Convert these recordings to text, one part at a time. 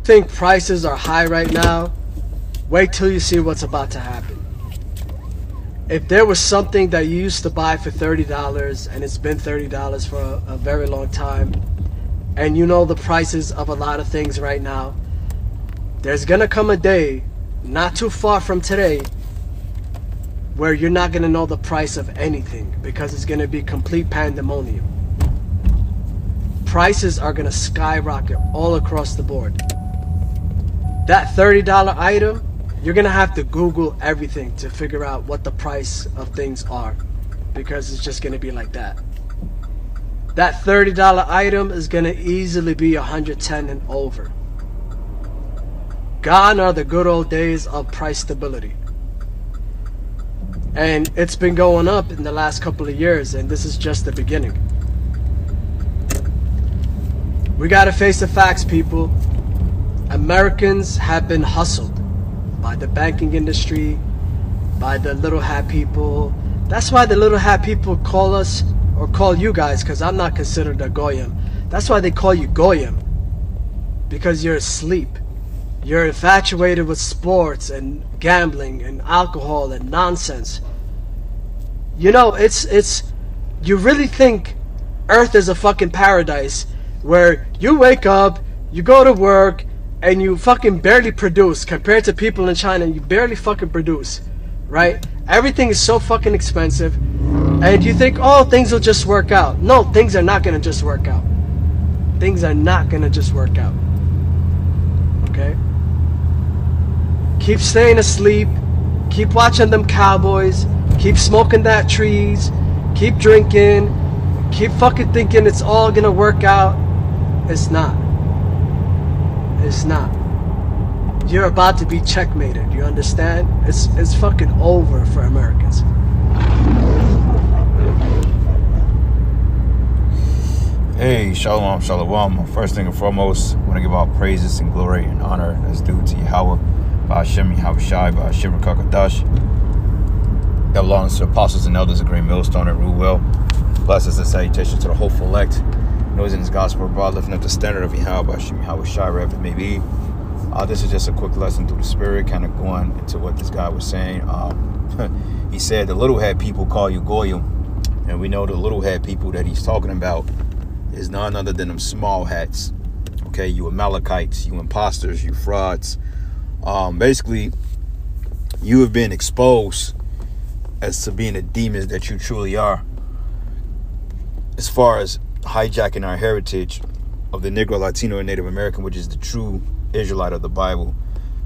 think prices are high right now, wait till you see what's about to happen. If there was something that you used to buy for $30 and it's been $30 for a very long time, and you know the prices of a lot of things right now, there's gonna come a day, not too far from today, where you're not gonna know the price of anything because it's gonna be complete pandemonium. Prices are gonna skyrocket all across the board. That $30 item, you're gonna have to Google everything to figure out what the price of things are, because it's just gonna be like that. That $30 item is gonna easily be $110 and over. Gone are the good old days of price stability. And it's been going up in the last couple of years, and this is just the beginning. We gotta face the facts, people. Americans have been hustled by the banking industry, by the little hat people. That's why the little hat people call us, or call you guys, because I'm not considered a Goyim. That's why they call you Goyim, because you're asleep. You're infatuated with sports and gambling and alcohol and nonsense. You know, you really think Earth is a fucking paradise where you wake up, you go to work, and you fucking barely produce compared to people in China. You barely fucking produce, right? Everything is so fucking expensive, and you think, oh, things will just work out. No, things are not gonna just work out. Things are not gonna just work out. Okay? Keep staying asleep. Keep watching them Cowboys. Keep smoking that trees. Keep drinking. Keep fucking thinking it's all gonna work out. It's not. It's not. You're about to be checkmated. You understand? It's fucking over for Americans. Hey, shalom, shalom. First thing and foremost, I want to give all praises and glory and honor that's due to Yahweh, Ba'ashem, Yahweh Shai, Ba'ashem, Rakakadash. That belongs to the apostles and elders of Green Millstone and Rule Well. Blessings and salutations to the hopeful elect. Knows in his gospel abroad, lifting up the standard of Yahweh, Ba'ashem, Yahweh Shai, wherever it may be. This is just a quick lesson through the spirit, kind of going into what this guy was saying. He said the little hat people call you Goyim, and we know the little hat people that he's talking about is none other than them small hats. Okay, you Amalekites, you imposters, you frauds. Basically, you have been exposed as to being the demons that you truly are, as far as hijacking our heritage of the Negro, Latino, and Native American, which is the true Israelite of the Bible.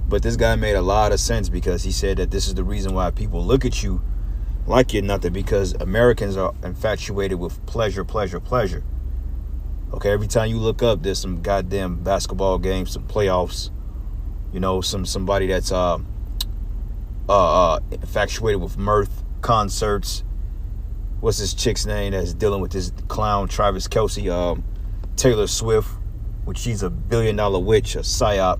But this guy made a lot of sense, because he said that this is the reason why people look at you like you're nothing, because Americans are infatuated with pleasure, pleasure, pleasure. Okay, every time you look up, there's some goddamn basketball games, some playoffs, you know, somebody that's infatuated with mirth, concerts. What's this chick's name that's dealing with this clown, Travis Kelce, Taylor Swift, which she's a $1 billion witch, a psyop.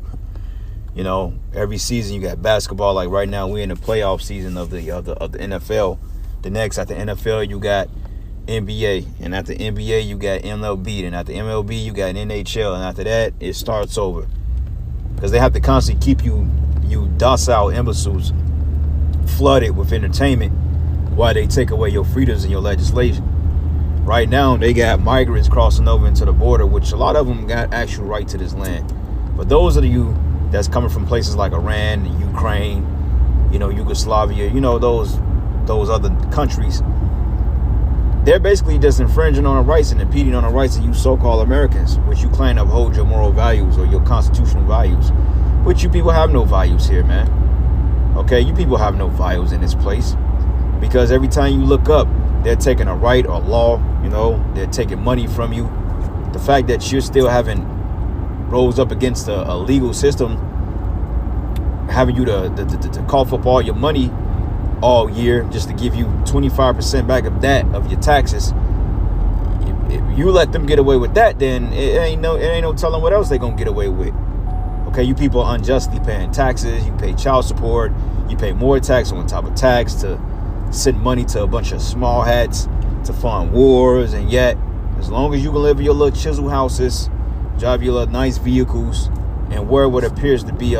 You know, every season you got basketball. Like right now, we're in the playoff season of the NFL. The next after NFL, you got NBA, and after NBA, you got MLB, and after MLB, you got NHL, and after that, it starts over, because they have to constantly keep you docile imbeciles flooded with entertainment while they take away your freedoms and your legislation. Right now, they got migrants crossing over into the border, which a lot of them got actual right to this land. But those of you that's coming from places like Iran, Ukraine, you know, Yugoslavia, you know, those other countries, they're basically just infringing on the rights and impeding on the rights of you so-called Americans, which you claim to uphold your moral values or your constitutional values. But you people have no values here, man. Okay, you people have no values in this place, because every time you look up, they're taking a right or law, you know, they're taking money from you. The fact that you're still having rose up against a legal system, having you to cough up all your money all year just to give you 25% back of that of your taxes. If you let them get away with that, then it ain't no telling what else they gonna get away with. Okay, you people are unjustly paying taxes. You pay child support. You pay more tax on top of tax to send money to a bunch of small hats to fund wars, and yet as long as you can live in your little chisel houses, drive your little nice vehicles, and wear what appears to be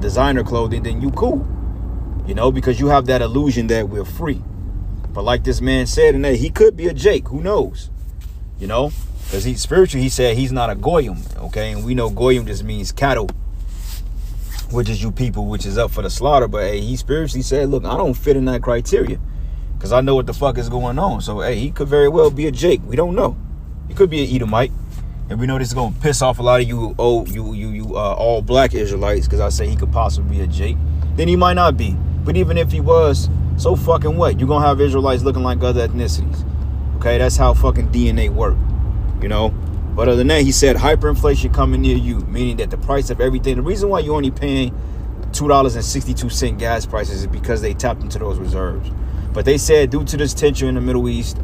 designer clothing, then you cool. You know, because you have that illusion that we're free. But like this man said, and he could be a Jake. Who knows? You know, because he's spiritual. He said he's not a goyim. Okay, and we know goyim just means cattle, which is you people, which is up for the slaughter. But hey, he spiritually said, look, I don't fit in that criteria because I know what the fuck is going on. So hey, he could very well be a Jake. We don't know. He could be an Edomite, and we know this is gonna piss off a lot of you all black Israelites because I say he could possibly be a Jake. Then he might not be. But even if he was, so fucking what? You're gonna have Israelites looking like other ethnicities. Okay, that's how fucking DNA work. You know. But other than that, he said hyperinflation coming near you, meaning that the price of everything. The reason why you're only paying $2.62 gas prices is because they tapped into those reserves. But they said due to this tension in the Middle East,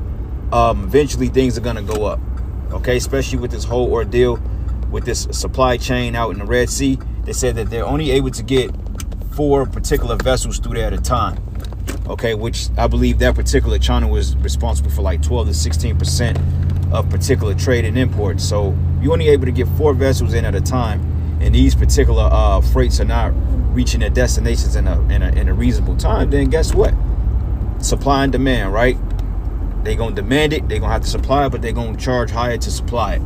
eventually things are gonna go up. Okay, especially with this whole ordeal with this supply chain out in the Red Sea. They said that they're only able to get 4 particular vessels through there at a time. Okay, which I believe that particular China was responsible for like 12 to 16% of particular trade and imports. So you're only able to get 4 vessels in at a time, and these particular freights are not reaching their destinations in a reasonable time. Then guess what? Supply and demand, right? They're gonna demand it, they're gonna have to supply it, but they're gonna charge higher to supply it.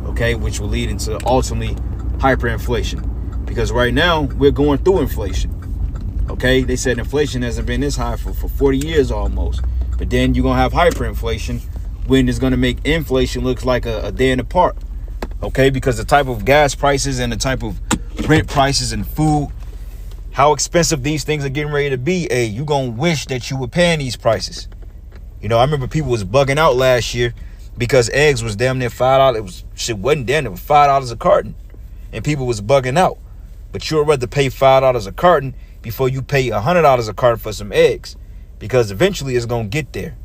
Okay, which will lead into ultimately hyperinflation. Because right now we're going through inflation. Okay, they said inflation hasn't been this high for 40 years almost. But then you're gonna have hyperinflation when it's gonna make inflation look like a day in the park. Okay, because the type of gas prices and the type of rent prices and food, how expensive these things are getting ready to be, hey, you gonna wish that you were paying these prices. You know, I remember people was bugging out last year because eggs was damn near $5. It was shit wasn't damn near $5 a carton, and people was bugging out. But you'd rather pay $5 a carton before you pay $100 a carton for some eggs, because eventually it's gonna get there.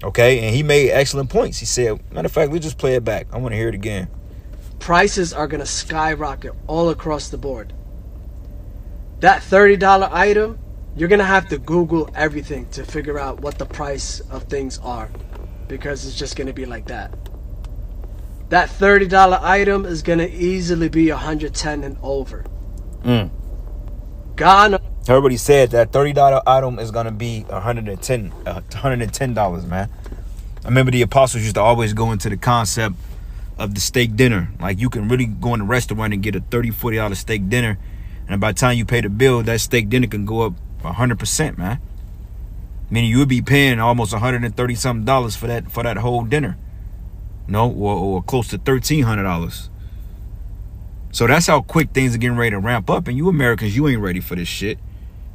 Okay, and he made excellent points. He said, matter of fact, let's just play it back. I want to hear it again. Prices are gonna skyrocket all across the board. That $30 item, you're gonna have to Google everything to figure out what the price of things are, because it's just gonna be like that. That $30 item is gonna easily be $110 and over. God, everybody said that $30 item is gonna be $110, man. I remember the apostles used to always go into the concept of the steak dinner. Like, you can really go in a restaurant and get a $30, $40 steak dinner, and by the time you pay the bill, that steak dinner can go up 100%, man. Meaning you would be paying almost $130 something for that whole dinner. No, or close to $1,300. So that's how quick things are getting ready to ramp up. And you Americans, you ain't ready for this shit.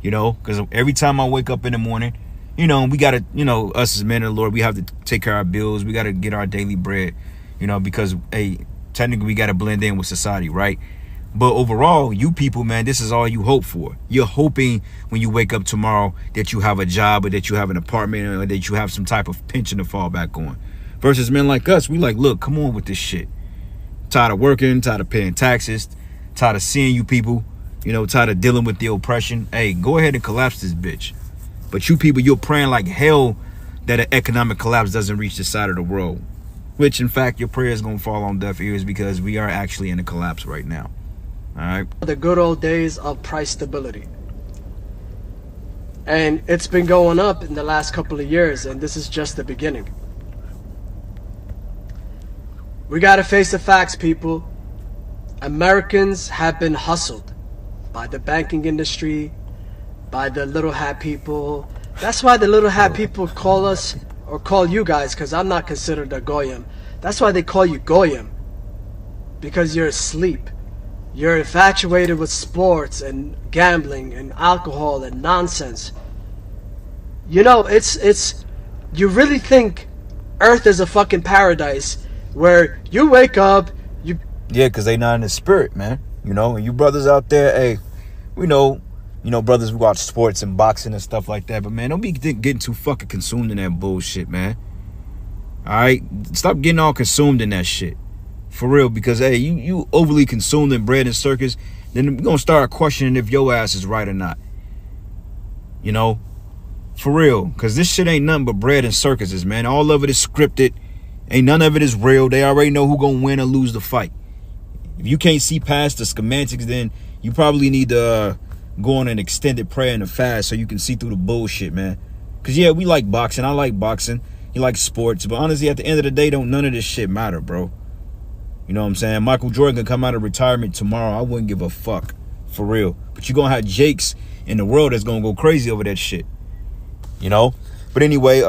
You know, because every time I wake up in the morning, you know, we got to, you know, us as men of the Lord, we have to take care of our bills. We got to get our daily bread, you know, because, hey, technically we got to blend in with society, right? But overall, you people, man, this is all you hope for. You're hoping when you wake up tomorrow that you have a job, or that you have an apartment, or that you have some type of pension to fall back on. Versus men like us, we like, look, come on with this shit. Tired of working, tired of paying taxes, tired of seeing you people, you know, tired of dealing with the oppression. Hey, go ahead and collapse this bitch. But you people, you're praying like hell that an economic collapse doesn't reach this side of the world. Which, in fact, your prayer is going to fall on deaf ears, because we are actually in a collapse right now. All right. The good old days of price stability. And it's been going up in the last couple of years, and this is just the beginning. We gotta face the facts, people. Americans have been hustled by the banking industry, by the little hat people. That's why the little hat people call us, or call you guys, because I'm not considered a goyim. That's why they call you goyim, because you're asleep. You're infatuated with sports and gambling and alcohol and nonsense. You know, it's you really think Earth is a fucking paradise where you wake up, you... Yeah, because they not in the spirit, man. You know, and you brothers out there, hey, we know, brothers, we watch sports and boxing and stuff like that, but, man, don't be getting too fucking consumed in that bullshit, man. All right? Stop getting all consumed in that shit. For real, because, hey, you overly consumed in bread and circus, then we're going to start questioning if your ass is right or not. You know? For real. Because this shit ain't nothing but bread and circuses, man. All of it is scripted. Ain't none of it is real. They already know who gonna win or lose the fight. If you can't see past the schematics, then you probably need to go on an extended prayer and a fast so you can see through the bullshit, man. Because, yeah, we like boxing. I like boxing. You like sports. But honestly, at the end of the day, don't none of this shit matter, bro. You know what I'm saying? Michael Jordan can come out of retirement tomorrow. I wouldn't give a fuck. For real. But you're going to have Jakes in the world that's going to go crazy over that shit. You know? But anyway,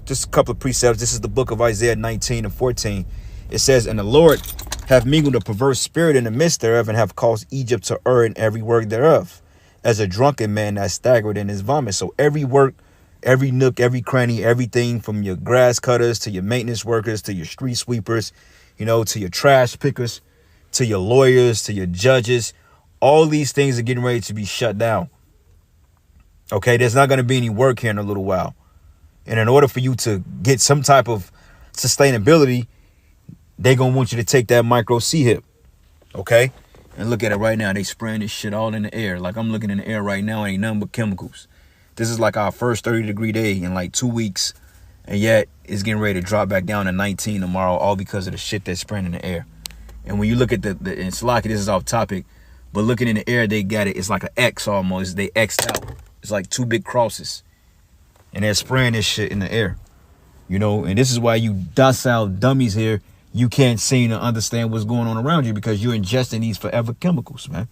just a couple of precepts. This is the book of Isaiah 19 and 14. It says, "And the Lord have mingled a perverse spirit in the midst thereof, and have caused Egypt to err in every work thereof, as a drunken man that staggered in his vomit." So every work, every nook, every cranny, everything from your grass cutters to your maintenance workers to your street sweepers, you know, to your trash pickers, to your lawyers, to your judges, all these things are getting ready to be shut down. Okay, there's not going to be any work here in a little while. And in order for you to get some type of sustainability, they're going to want you to take that micro C-hip. Okay? And look at it right now. They spraying this shit all in the air. Like I'm looking in the air right now. Ain't nothing but chemicals. This is like our first 30-degree day in like 2 weeks. And yet it's getting ready to drop back down to 19 tomorrow, all because of the shit that's spraying in the air. And when you look at and it's like, this is off topic, but looking in the air, they got it. It's like an X almost. They X'd out. It's like 2 big crosses. And they're spraying this shit in the air. You know, and this is why you docile dummies here, you can't seem to understand what's going on around you, because you're ingesting these forever chemicals, man.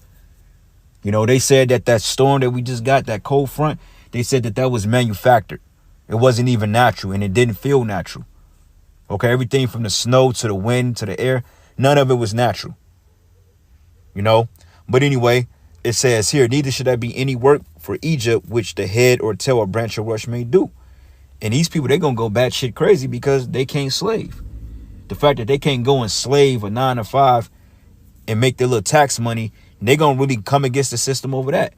You know, they said that storm that we just got, that cold front, they said that was manufactured. It wasn't even natural, and it didn't feel natural. Okay, everything from the snow to the wind to the air, none of it was natural. You know, but anyway, it says here, "Neither should there be any work for Egypt, which the head or tail or branch or rush may do." And these people, they're going to go batshit crazy because they can't slave. The fact that they can't go and slave a 9 to 5 and make their little tax money, they're going to really come against the system over that.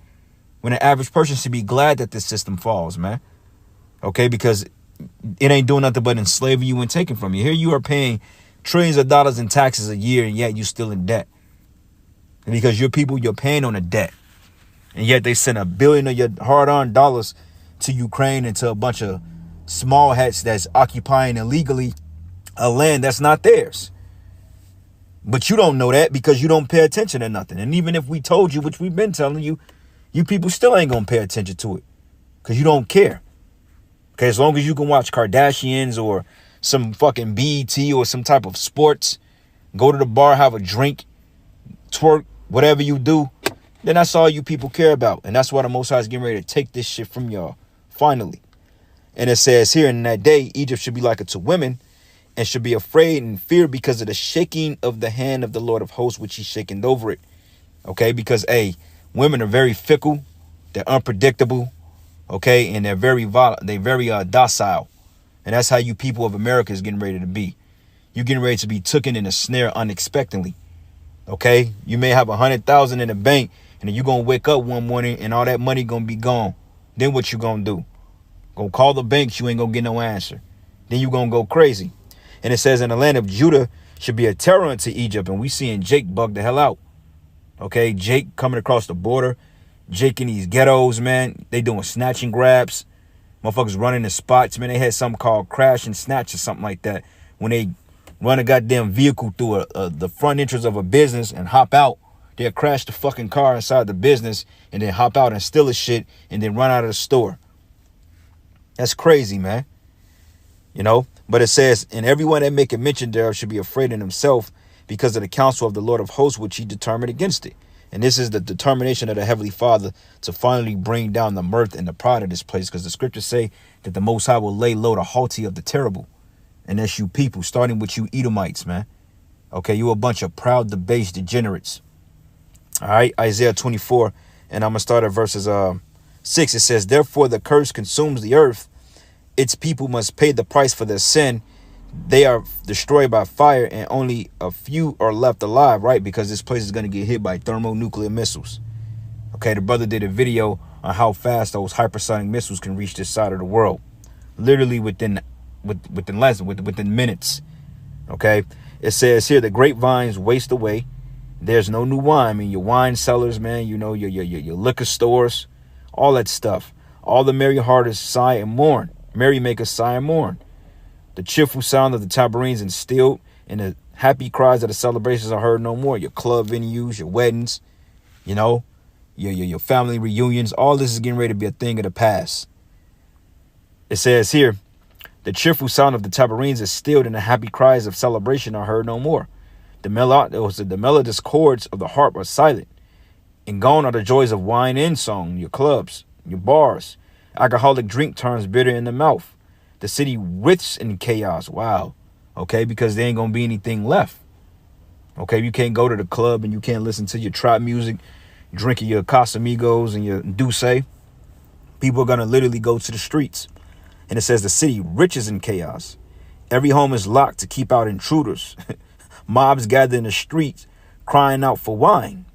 When the average person should be glad that this system falls, man. Okay, because it ain't doing nothing but enslaving you and taking from you. Here you are paying trillions of dollars in taxes a year, and yet you're still in debt. And because you're paying on a debt. And yet they send $1 billion of your hard-earned dollars to Ukraine and to a bunch of small hats that's occupying illegally a land that's not theirs. But you don't know that because you don't pay attention to nothing. And even if we told you, which we've been telling you, you people still ain't going to pay attention to it because you don't care. Okay, as long as you can watch Kardashians or some fucking BET or some type of sports, go to the bar, have a drink, twerk, whatever you do, then that's all you people care about. And that's why the Most High is getting ready to take this shit from y'all, finally. And it says here, "In that day, Egypt should be like unto women, and should be afraid and fear because of the shaking of the hand of the Lord of hosts, which he shaken over it." Okay, because, hey, women are very fickle, they're unpredictable, okay, and they're very docile. And that's how you people of America is getting ready to be. You're getting ready to be taken in a snare unexpectedly. Okay, you may have 100,000 in the bank, and then you're gonna wake up one morning and all that money gonna be gone. Then what you gonna do? Gonna call the banks, you ain't gonna get no answer. Then you gonna go crazy. And it says, "In the land of Judah should be a terror unto Egypt." And we seeing Jake bug the hell out. Okay, Jake coming across the border, Jake in these ghettos, man. They doing snatch and grabs. Motherfuckers running in spots, man. They had something called crash and snatch or something like that. When they run a goddamn vehicle through the front entrance of a business and hop out, they'll crash the fucking car inside the business and then hop out and steal the shit and then run out of the store. That's crazy, man. You know, but it says, "And everyone that maketh mention thereof should be afraid in himself because of the counsel of the Lord of hosts, which he determined against it." And this is the determination of the Heavenly Father to finally bring down the mirth and the pride of this place, because the scriptures say that the Most High will lay low the haughty of the terrible. And that's you people, starting with you Edomites, man. Okay, you a bunch of proud, debased degenerates. All right, Isaiah 24, and I'm going to start at verses 6. It says, "Therefore the curse consumes the earth. Its people must pay the price for their sin. They are destroyed by fire, and only a few are left alive," right? Because this place is going to get hit by thermonuclear missiles. Okay, the brother did a video on how fast those hypersonic missiles can reach this side of the world. Literally within minutes. Okay, it says here, "The grapevines waste away. There's no new wine." I mean, your wine cellars, man, you know, your liquor stores, all that stuff. "All the merry hearters sigh and mourn. Merry makers sigh and mourn. The cheerful sound of the tabourines and stilled, and the Happy cries at the celebrations are heard no more. Your club venues, your weddings, you know, your family reunions, all this is getting ready to be a thing of the past. It says here, the cheerful sound of the tabourines is stilled and the happy cries of celebration are heard no more. The melodious chords of the harp are silent, and gone are the joys of wine and song, your clubs, your bars. Alcoholic drink turns bitter in the mouth. The city writhes in chaos. Wow. Okay, because there ain't gonna be anything left. Okay, you can't go to the club and you can't listen to your trap music, drinking your Casamigos and your Douce. People are gonna literally go to the streets. And it says the city riches in chaos. Every home is locked to keep out intruders. Mobs gather in the streets crying out for wine.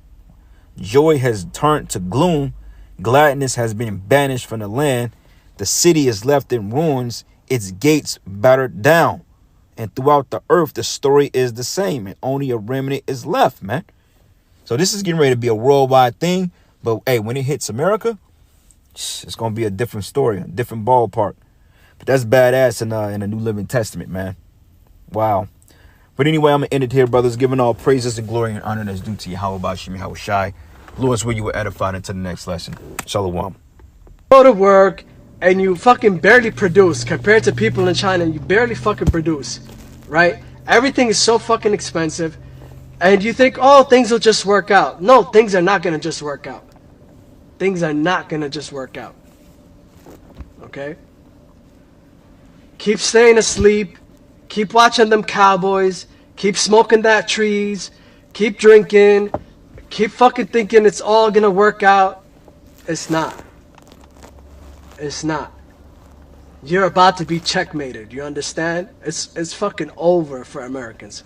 Joy has turned to gloom. Gladness has been banished from the land. The city is left in ruins, its gates battered down. And throughout the earth, the story is the same, and only a remnant is left, man. So this is getting ready to be a worldwide thing. But hey, when it hits America, it's going to be a different story, a different ballpark. But that's badass in the New Living Testament, man. Wow. But anyway, I'm going to end it here, brothers. Giving all praises and glory and honor that's due to Yahweh Bashim, Yahweh Shai. Lord, where you were edified into the next lesson. Shalom. Go to work and you fucking barely produce compared to people in China. You barely fucking produce, right? Everything is so fucking expensive. And you think, oh, things will just work out. No, things are not going to just work out. Things are not going to just work out. Okay? Keep staying asleep. Keep watching them cowboys. Keep smoking that trees. Keep drinking. Keep fucking thinking it's all gonna work out. It's not. It's not. You're about to be checkmated. You understand? It's fucking over for Americans.